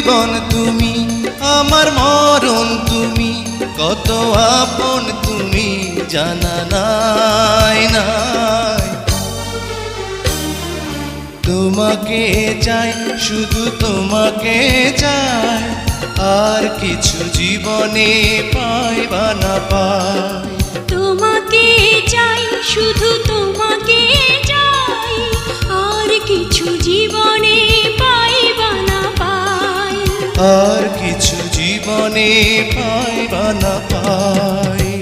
জীবন তুমি, আমার মরণ তুমি, কত আপন তুমি জানা নাই নাই। তোমাকে চাই, শুধু তোমাকে চাই, আর কিছু জীবনে পাই বা না পাই। তোমাকে চাই, শুধু তোমাকে চাই, আর কিছু জীবনে পাই বা না পাই। আর কিছু জীবনে পাই বা না পাই।